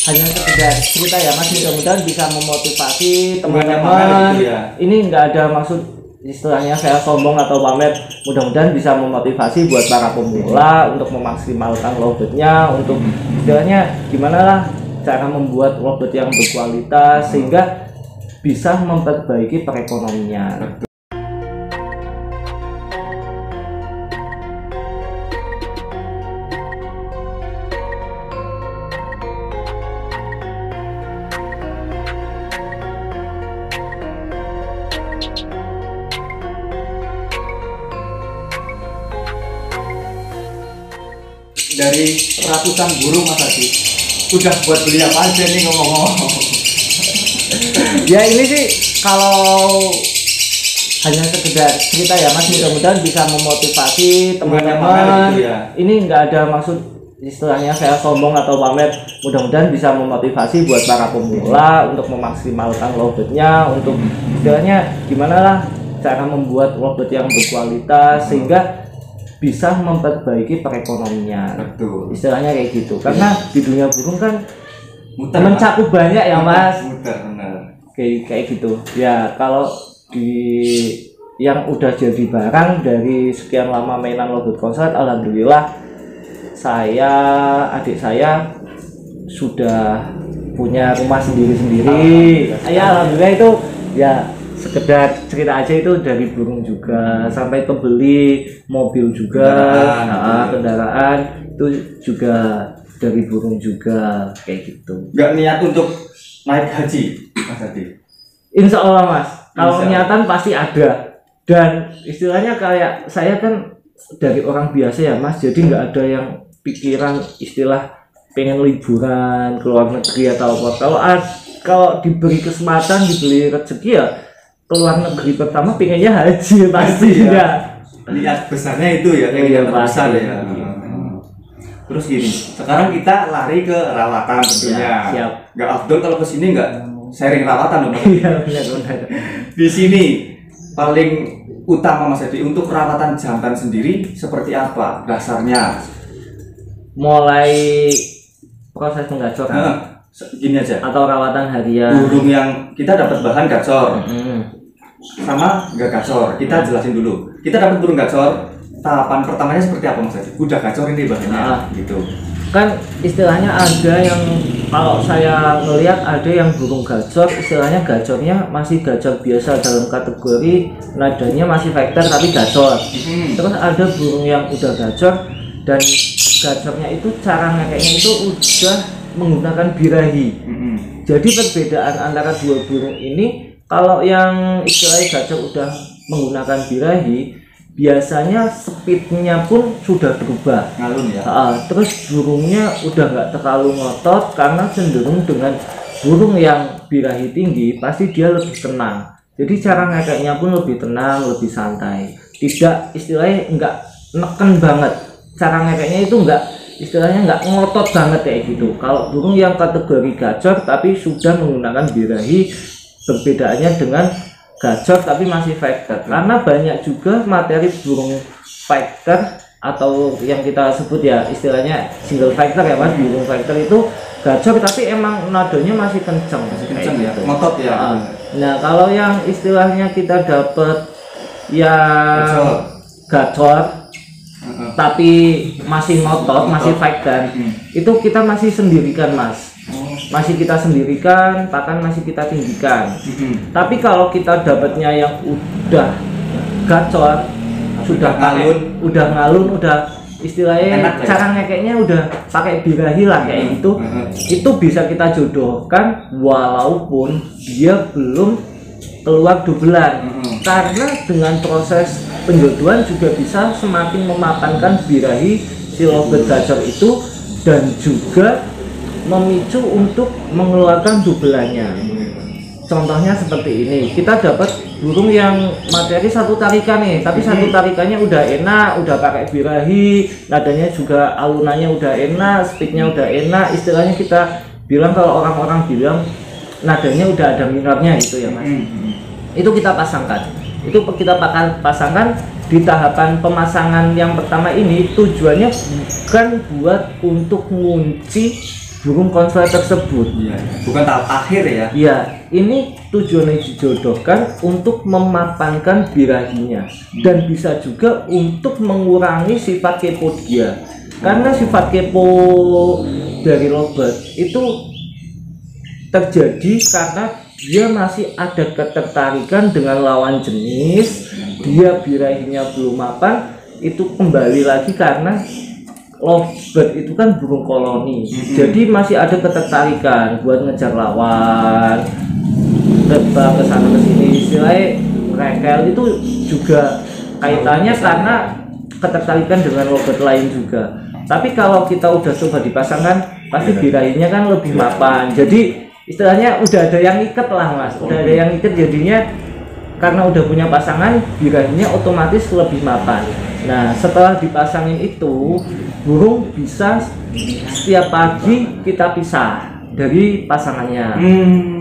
hanya sekedar cerita ya Mas, mudah-mudahan bisa memotivasi Pamer teman-teman. gitu ya. Ini nggak ada maksud istilahnya saya sombong atau pamer, mudah-mudahan bisa memotivasi buat para pemula untuk memaksimalkan lobetnya, untuk istilahnya gimana lah cara membuat lobet yang berkualitas sehingga bisa memperbaiki perekonomian. Dari ratusan burung Mas Adi, udah buat beli apa aja nih ngomong-ngomong? Ya ini sih kalau hanya sekedar cerita ya Mas, mudah-mudahan bisa memotivasi teman-teman. Gitu ya. Ini nggak ada maksud istilahnya saya sombong atau pamer, mudah-mudahan bisa memotivasi buat para pemula untuk memaksimalkan lobetnya, untuk istilahnya gimana lah cara membuat lobet yang berkualitas sehingga bisa memperbaiki perekonomian. Betul. Istilahnya kayak gitu, karena di dunia burung kan Muter, mencakup banyak ya Mas. Muter, bener. Kayak gitu ya. Kalau di yang udah jadi barang dari sekian lama mainan lobet konslet, alhamdulillah adik saya sudah punya rumah sendiri-sendiri. Ya alhamdulillah itu ya sekedar cerita aja, itu dari burung juga sampai kebeli mobil juga, kendaraan itu juga dari burung juga kayak gitu. Nggak niat untuk naik haji Mas Adi? Insya Allah Mas, kalau niatan pasti ada. Dan istilahnya kayak saya kan dari orang biasa ya Mas, jadi nggak ada yang pikiran istilah pengen liburan ke luar negeri atau apa. Kalau diberi kesempatan, diberi rezeki ya ke luar negeri, pertama pengennya haji pasti ya. Niat besarnya itu ya, kayak besar ya. Terus gini, sekarang kita lari ke rawatan tentunya. Siap. Nggak afdol kalau kesini nggak sharing rawatan dong Mas. Iya benar. Di sini paling utama Mas Adi untuk rawatan jantan sendiri seperti apa dasarnya? Mulai proses menggacor Gini aja. atau rawatan harian. Burung yang kita dapat bahan gacor sama nggak gacor, kita jelasin dulu. Kita dapat burung gacor, tahapan pertamanya seperti apa Mas Adi? Udah gacor ini bahannya gitu. Kan istilahnya ada yang kalau saya ngelihat ada yang burung gacor, istilahnya gacornya masih gacor biasa dalam kategori nadanya masih vector tapi gacor. Terus ada burung yang udah gacor dan gacornya itu cara ngekeknya itu udah menggunakan birahi. Jadi perbedaan antara dua burung ini, kalau yang istilahnya gacor udah menggunakan birahi, biasanya speednya pun sudah berubah, ngalun ya. Terus burungnya udah nggak terlalu ngotot, karena cenderung dengan burung yang birahi tinggi pasti dia lebih tenang. Jadi cara ngekeknya pun lebih tenang, lebih santai. Tidak istilahnya nggak neken banget. Cara ngekeknya itu nggak istilahnya nggak ngotot banget kayak gitu. Kalau burung yang kategori gacor tapi sudah menggunakan birahi, perbedaannya dengan gacor tapi masih vector, karena banyak juga materi burung vector atau yang kita sebut ya istilahnya single vector ya Mas. Burung vector itu gacor tapi emang nadonya masih kenceng ya, gitu. ngotot ya. Nah kalau yang istilahnya kita dapat yang gacor tapi masih ngotot, masih vector, itu kita masih sendirikan Mas. Masih kita sendirikan, pakan masih kita tinggikan. Tapi kalau kita dapatnya yang udah gacor, sudah ngalun, udah istilahnya enak, cara ngekeknya udah pakai birahi lah kayak gitu, itu bisa kita jodohkan walaupun dia belum keluar dubelan. Karena dengan proses penjodohan juga bisa semakin memapankan birahi si lobet gacor itu dan juga memicu untuk mengeluarkan dubelannya. Contohnya seperti ini, kita dapat burung yang materi satu tarikan nih, tapi satu tarikannya udah enak, udah pakai birahi, nadanya juga alunannya udah enak, speednya udah enak, istilahnya kita bilang, kalau orang-orang bilang nadanya udah ada minornya itu ya Mas. Itu kita pasangkan, di tahapan pemasangan yang pertama ini tujuannya bukan buat untuk ngunci burung konslet tersebut. Iya, bukan tahap akhir ya. Iya, ini tujuannya dijodohkan untuk memapankan birahinya dan bisa juga untuk mengurangi sifat kepo dia. Karena sifat kepo dari lovebird itu terjadi karena dia masih ada ketertarikan dengan lawan jenis, dia birahinya belum mapan, itu kembali lagi karena lovebird itu kan burung koloni, jadi masih ada ketertarikan buat ngejar lawan, terbang ke sana ke sini. Istilahnya rekel itu juga kaitannya karena ketertarikan dengan lovebird lain juga. Tapi kalau kita udah coba dipasangkan, pasti birahinya kan lebih mapan. Jadi istilahnya udah ada yang ikat lah mas, udah ada yang ikat, jadinya karena udah punya pasangan, birahinya otomatis lebih mapan. Nah setelah dipasangin itu, burung bisa setiap pagi kita pisah dari pasangannya.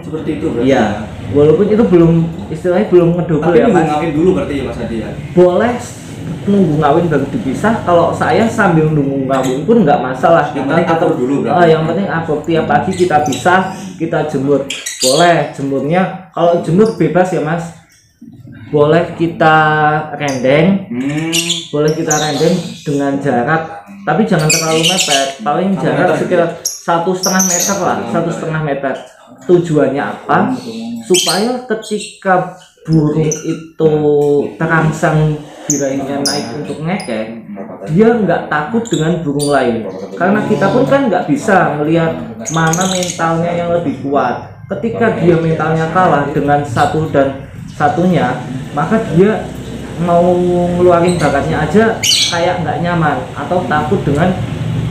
Seperti itu berarti. Iya, walaupun itu belum, istilahnya belum ngedouble ya mas. Tapi ngawin dulu berarti ya mas Adi ya? Boleh nunggu ngawin baru dipisah. Kalau saya sambil nunggu ngawin pun nggak masalah. Yang penting atur dulu berarti. Yang penting atur, tiap pagi kita pisah, kita jemur. Boleh jemurnya, kalau jemur bebas ya mas. Boleh kita rendeng, boleh kita rendeng dengan jarak, tapi jangan terlalu mepet, paling jarak sekitar 1,5 meter lah, 1,5 meter. Tujuannya apa? Supaya ketika burung itu terangsang birahinya naik untuk ngekek, dia nggak takut dengan burung lain, karena kita pun kan nggak bisa melihat mana mentalnya yang lebih kuat. Ketika dia mentalnya kalah dengan satu dan satunya, maka dia mau ngeluarin bakatnya aja kayak nggak nyaman atau takut dengan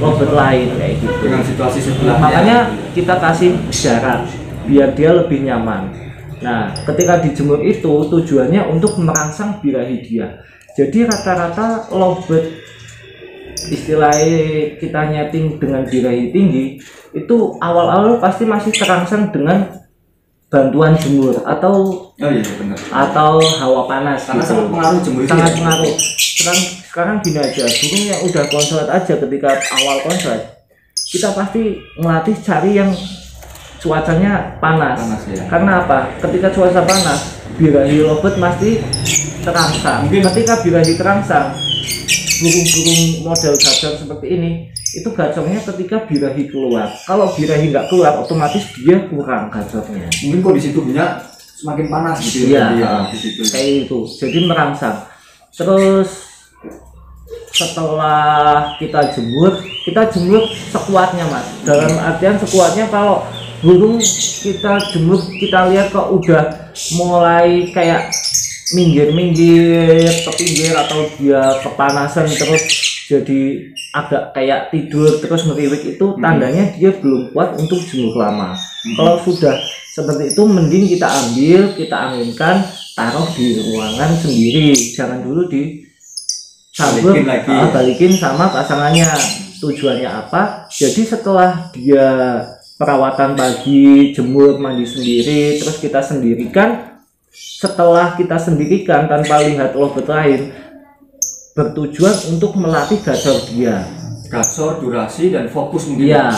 lovebird lain kayak gitu. Dengan situasi sebelahnya. Makanya kita kasih jarak biar dia lebih nyaman. Nah, ketika dijemur itu tujuannya untuk merangsang birahi dia. Jadi rata-rata lovebird istilahnya kita nyeting dengan birahi tinggi itu awal-awal pasti masih terangsang dengan bantuan jemur atau benar. Atau hawa panas. Karena gitu. sangat pengaruh jemur itu. Sangat pengaruh. Sekarang gini aja, burung yang udah konslet aja ketika awal konslet, kita pasti melatih cari yang cuacanya panas. Ya. Karena apa? Ketika cuaca panas, birahi lovebird pasti terangsang. Ketika birahi terangsang, burung-burung model gacor seperti ini itu gacornya ketika birahi keluar. Kalau birahi nggak keluar, otomatis dia kurang gacornya. Mungkin kondisi tubuhnya semakin panas gitu ya. Kayak itu. Jadi merangsang. Terus setelah kita jemur sekuatnya mas. Dalam artian sekuatnya, kalau burung kita jemur, kita lihat kok udah mulai kayak minggir ke pinggir atau dia kepanasan terus jadi agak kayak tidur terus ngeriwik, itu tandanya dia belum kuat untuk jemur lama. Kalau sudah seperti itu, mending kita ambil, kita anginkan, taruh di ruangan sendiri, jangan dulu disambut, balikin sama pasangannya. Tujuannya apa? Jadi setelah dia perawatan pagi, jemur, mandi sendiri, terus kita sendirikan. Setelah kita sendirikan tanpa lihat lovebird lain, bertujuan untuk melatih gacor dia. Gacor, durasi, dan fokus mungkin. Iya.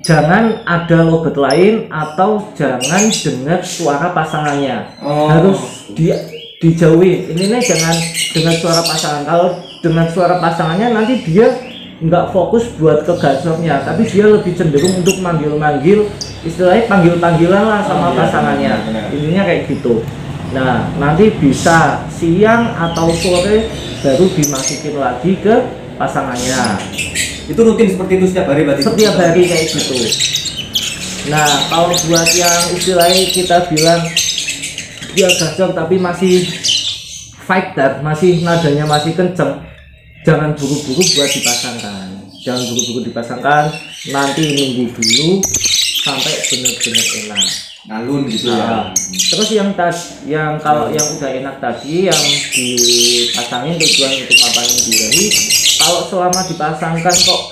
Jangan ada lovebird lain atau jangan dengar suara pasangannya. Harus dijauhi. Ini nih, jangan dengar suara pasangan. Kalau dengan suara pasangannya nanti dia nggak fokus buat ke gacornya, tapi dia lebih cenderung untuk manggil-manggil, istilahnya panggil-panggilan lah sama pasangannya. Intinya kayak gitu. Nah, nanti bisa siang atau sore baru dimasukin lagi ke pasangannya. Itu rutin seperti itu setiap hari berarti? Setiap hari kayak gitu. Nah, kalau buat yang istilahnya kita bilang dia gacor tapi masih fighter, masih nadanya masih kenceng, jangan buru-buru buat dipasangkan. Jangan buru-buru dipasangkan, nanti nunggu dulu sampai benar-benar enak. Nalun gitu ya. Terus yang kalau yang udah enak tadi, yang dipasangin tujuan untuk mapanin birahi, kalau selama dipasangkan kok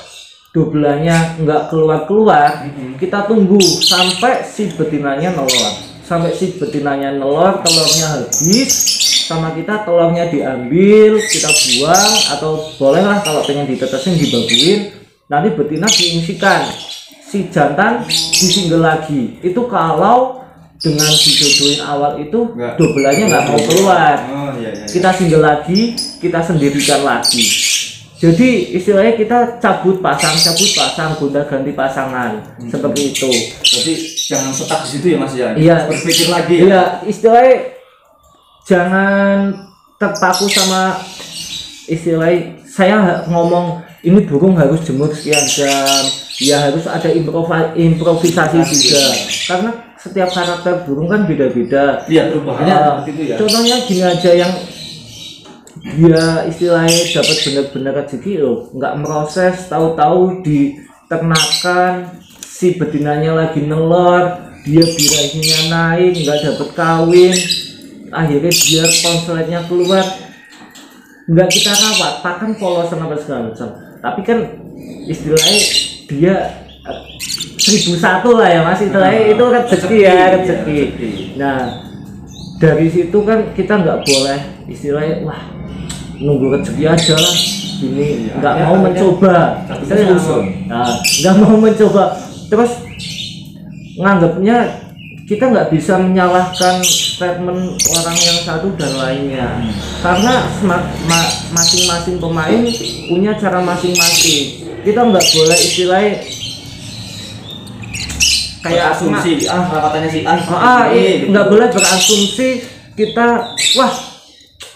dobelannya nggak keluar-keluar, kita tunggu sampai si betinanya nelor. Sampai si betinanya nelor, telurnya habis, sama kita telurnya diambil, kita buang, atau bolehlah kalau pengen ditetesin dibabuin, nanti betina diungsikan, si jantan disinggel lagi. Itu kalau dengan dijodohin awal itu dobelannya nggak mau keluar. Kita singgel lagi, kita sendirikan lagi. Jadi istilahnya kita cabut pasang, gonta ganti pasangan, seperti itu. Jadi jangan stuck di situ ya Mas ya. Iya. Berpikir lagi. Iya, istilahnya jangan terpaku sama istilahnya saya ngomong ini burung harus jemur sekian jam, ya harus ada improvisasi juga. Karena setiap karakter burung kan beda-beda. Iya, perubahannya seperti itu ya. Contohnya gini aja, yang dia istilahnya dapat benar-benar rezeki loh, nggak meroses, tahu-tahu diternakan, si betinanya lagi nelor, dia birahinya naik, nggak dapat kawin, akhirnya dia konsletnya keluar, nggak kita rawat, pakan polosan apa segala macam. Tapi kan istilahnya dia 1001 lah ya Mas, istilahnya itu rezeki ya, rezeki. Nah dari situ kan kita nggak boleh istilahnya wah nunggu rezeki aja lah ini, nggak mau mencoba, nggak mau mencoba, terus nganggapnya kita nggak bisa menyalahkan statement orang yang satu dan lainnya, karena masing-masing pemain punya cara masing-masing. Kita nggak boleh istilahnya kayak asumsi rawatannya si nggak boleh berasumsi kita wah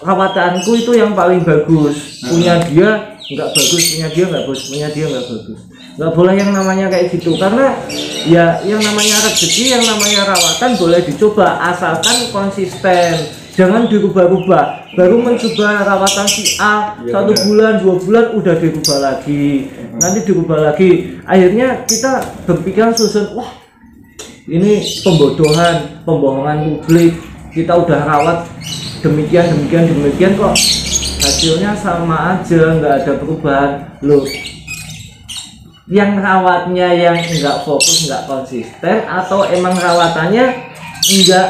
rawatanku itu yang paling bagus, punya dia nggak bagus, punya dia nggak bagus, punya dia nggak bagus. Nggak boleh yang namanya kayak gitu, karena ya yang namanya rezeki, yang namanya rawatan boleh dicoba asalkan konsisten, jangan dirubah-rubah. Baru mencoba rawatan si A 1 bulan 2 bulan udah dirubah lagi, nanti dirubah lagi, akhirnya kita berpikiran susun wah ini pembodohan, pembohongan publik, kita udah rawat demikian kok hasilnya sama aja, nggak ada perubahan loh. Yang rawatnya yang nggak fokus, nggak konsisten, atau emang rawatannya nggak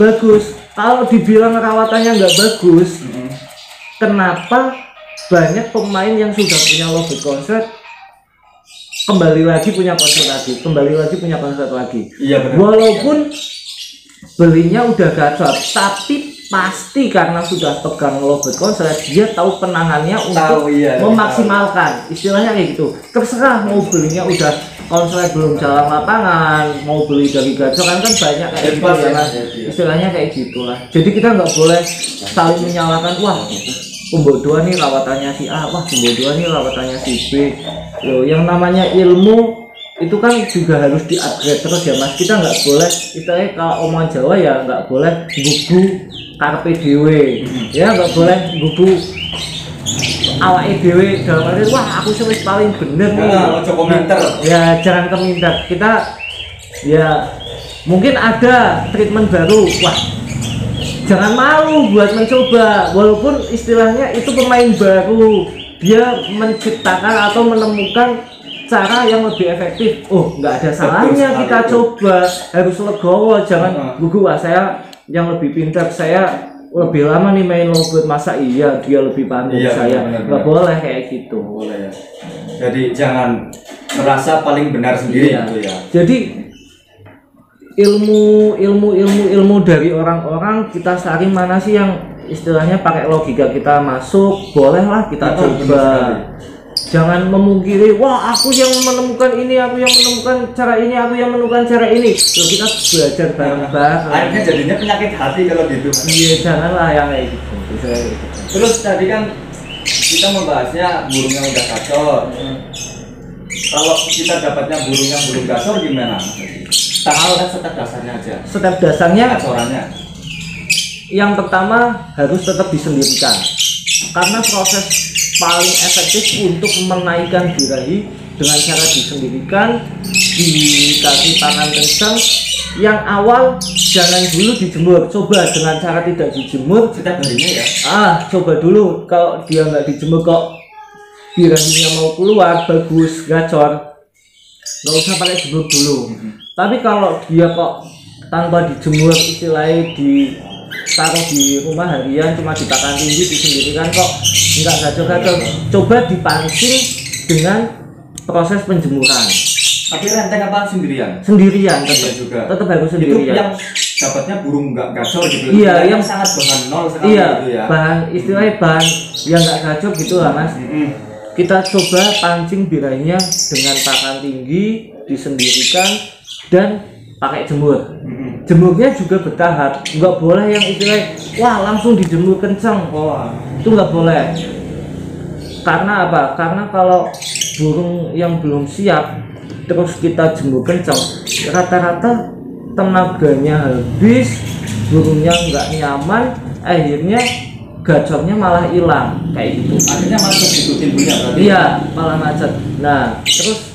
bagus? Kalau dibilang rawatannya nggak bagus, kenapa banyak pemain yang sudah punya lobet konslet kembali lagi punya konslet lagi, Iya, benar. Walaupun belinya udah gacor, tapi pasti karena sudah pegang lobet konslet dia tahu penangannya untuk memaksimalkan, istilahnya kayak gitu. Terserah mau belinya udah konslet belum jalan lapangan, mau beli dari gacor kan banyak kayak gitu ya Mas, istilahnya kayak gitulah. Jadi kita nggak boleh saling menyalahkan, wah pembodohan nih rawatannya si A, wah pembodohan nih rawatannya si B. Loh, yang namanya ilmu itu kan juga harus di-upgrade terus ya Mas. Kita nggak boleh, istilahnya kalau omongan Jawa ya nggak boleh gugu karpe dewe, ya nggak boleh gugu awake dewe dalam arti wah aku sih paling bener nih. Ya jangan keminter. Kita ya mungkin ada treatment baru, wah jangan malu buat mencoba, walaupun istilahnya itu pemain baru, dia menciptakan atau menemukan cara yang lebih efektif. Oh nggak ada salahnya kita coba, harus legowo, jangan gugu wah saya yang lebih pintar, saya lebih lama nih main lobet, masa iya dia lebih pandai saya, nggak boleh kayak gitu. Boleh ya. Jadi jangan merasa paling benar sendiri gitu ya. Jadi ilmu dari orang-orang kita saring mana sih yang istilahnya pakai logika kita masuk, bolehlah kita coba. Jangan memungkiri, wah aku yang menemukan ini, aku yang menemukan cara ini, aku yang menemukan cara ini. Loh, kita belajar bareng-bareng. Akhirnya jadinya penyakit hati kalau gitu. Iya, janganlah yang kayak gitu. Terus tadi kan kita membahasnya burung yang udah gacor. Kalau kita dapatnya burung yang belum gacor gimana? Tahu kan step dasarnya aja. Step dasarnya gacorannya. Yang pertama harus tetap disendirikan. Karena proses paling efektif untuk menaikkan birahi dengan cara disendirikan, dikasih pakan kencang. Yang awal jangan dulu dijemur, coba dengan cara tidak dijemur setiap harinya ya. Coba dulu, kalau dia nggak dijemur kok birahinya mau keluar bagus gacor, nggak usah pakai jemur dulu. Tapi kalau dia kok tanpa dijemur, istilahnya ditaruh di rumah harian cuma di pakan tinggi disendirikan kok nggak gacor-gacor, coba dipancing dengan proses penjemuran. Tapi renteng apa sendirian? Sendirian Iya juga. tetap harus sendirian. Itu yang dapatnya burung nggak gacor gitu. Iya, yang sangat bahan nol sekali iya, gitu ya. Bahan istilahnya bahan yang nggak gacor gitu lah Mas. Kita coba pancing birainya dengan pakan tinggi, disendirikan dan pakai jemur. Jemurnya juga bertahap, nggak boleh yang istilahnya wah langsung dijemur kencang. Itu nggak boleh. Karena apa? Karena kalau burung yang belum siap terus kita jemur kencang, rata-rata tenaganya habis, burungnya nggak nyaman, akhirnya gacornya malah hilang kayak gitu. Akhirnya macet gitu timbulnya berarti. Iya, malah macet. Nah, terus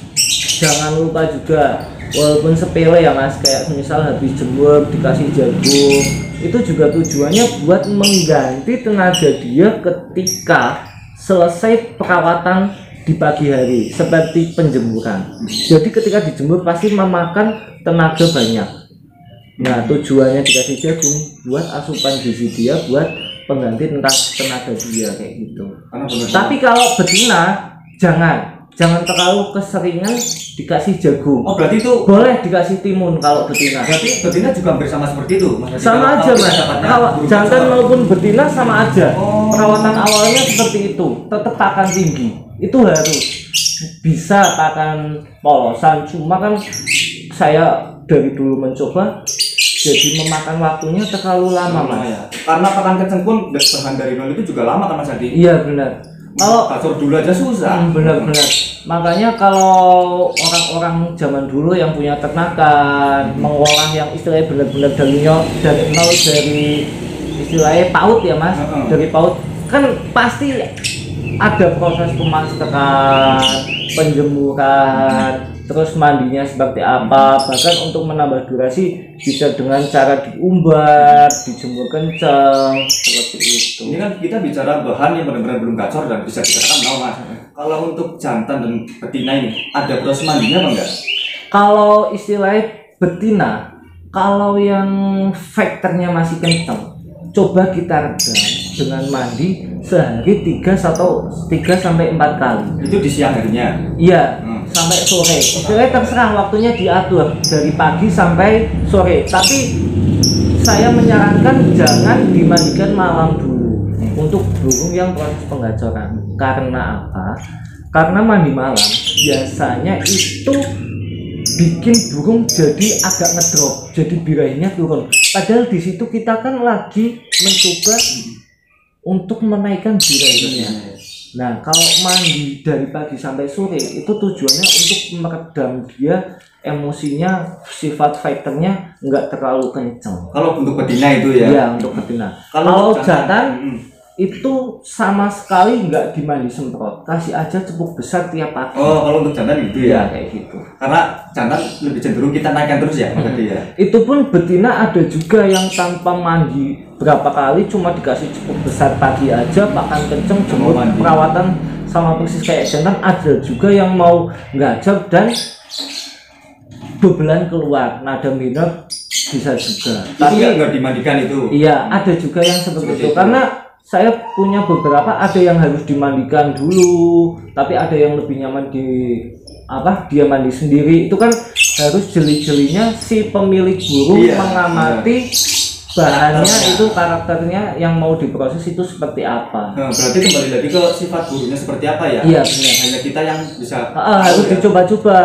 jangan lupa juga, walaupun sepele ya Mas, kayak misal habis jemur dikasih jagung, itu juga tujuannya buat mengganti tenaga dia ketika selesai perawatan di pagi hari seperti penjemuran. Jadi ketika dijemur pasti memakan tenaga banyak. Nah, tujuannya dikasih jagung buat asupan gizi dia, buat pengganti tenaga dia kayak gitu. Tapi kalau betina jangan terlalu keseringan dikasih jagung. Oh, berarti itu boleh dikasih timun kalau betina. Berarti betina juga hampir sama seperti itu, Mas. Sama aja Mas. Kalau jantan maupun betina sama aja. Perawatan awalnya seperti itu, tetap pakan tinggi. Itu harus bisa pakan polosan, cuma kan saya dari dulu mencoba jadi memakan waktunya terlalu lama Mas. Ya. Karena pakan kenceng pun bahan dari nol itu juga lama kan Mas Adi? Iya benar. Kalau gacor dulu aja susah. Benar-benar. Makanya kalau orang-orang zaman dulu yang punya ternakan mengolah yang istilahnya benar-benar dari nol, dari istilahnya paut ya Mas, dari paut kan pasti ada proses pemasteran, penjemuran, terus mandinya seperti apa, bahkan untuk menambah durasi bisa dengan cara diumbar, dijemur kencang seperti itu. Ini kan kita bicara bahan yang benar-benar belum gacor dan bisa dikatakan nol Mas. Kalau untuk jantan dan betina ini ada proses mandinya apa enggak? Kalau istilahnya betina, kalau yang faktornya masih kencang, coba kita redam dengan mandi sehari 3 sampai 4 kali. Itu di siang harinya? Iya, sampai sore. Istilahnya terserah waktunya diatur dari pagi sampai sore. Tapi saya menyarankan jangan dimandikan malam dulu untuk burung yang proses penggacoran. Karena apa? Karena mandi malam biasanya itu bikin burung jadi agak ngedrop, jadi birahinya turun. Padahal di situ kita kan lagi mencoba untuk menaikkan birahinya. Nah, kalau mandi dari pagi sampai sore itu tujuannya untuk meredam dia emosinya, sifat fighternya nggak terlalu kenceng. Kalau untuk betina itu ya? Iya, untuk betina. Kalau jantan itu sama sekali nggak dimandi semprot, kasih aja cepuk besar tiap pagi. Oh, kalau untuk jantan gitu ya? Kayak gitu. Karena jantan lebih cenderung kita naikkan terus ya, ya? Itu pun betina ada juga yang tanpa mandi berapa kali, cuma dikasih cepuk besar pagi aja, pakan kenceng, jemur, perawatan sama persis kayak jantan. Ada juga yang mau gacor dan bebelan keluar, nada minor bisa juga. Tapi nggak dimandikan itu? Iya, ada juga yang seperti itu. Karena saya punya beberapa, ada yang harus dimandikan dulu, tapi ada yang lebih nyaman dia mandi sendiri. Itu kan harus jeli-jelinya si pemilik burung mengamati bahannya itu, karakternya yang mau diproses itu seperti apa. Nah, berarti kembali lagi ke sifat burungnya seperti apa ya? Iya benar. Hanya kita yang bisa harus dicoba-coba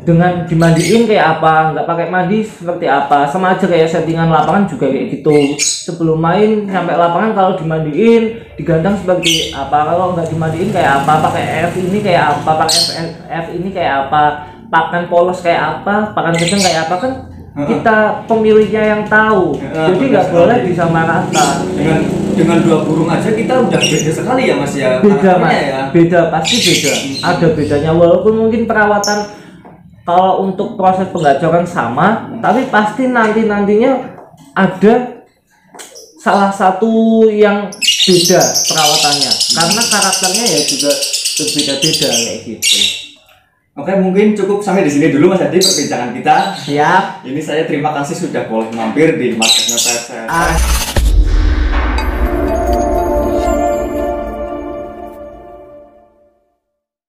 dengan dimandiin kayak apa, nggak pakai mandi seperti apa, sama aja kayak settingan lapangan juga kayak gitu. Sebelum main sampai lapangan kalau dimandiin digantang seperti apa, kalau nggak dimandiin kayak apa, pakai F ini kayak apa, pakai F ini kayak apa, pakan polos kayak apa, pakan kenceng kayak apa, kan kita pemiliknya yang tahu. Jadi nggak boleh disamaratakan. Dengan dua burung aja kita udah beda sekali ya Mas ya. Beda Mas, beda, pasti beda. Ada bedanya, walaupun mungkin perawatan kalau untuk proses penggacoran sama, tapi pasti nantinya ada salah satu yang beda perawatannya, karena karakternya ya juga berbeda-beda kayak gitu. Oke, mungkin cukup sampai di sini dulu Mas Adi perbincangan kita. Siap. Ini saya terima kasih sudah boleh mampir di marketnya PSS.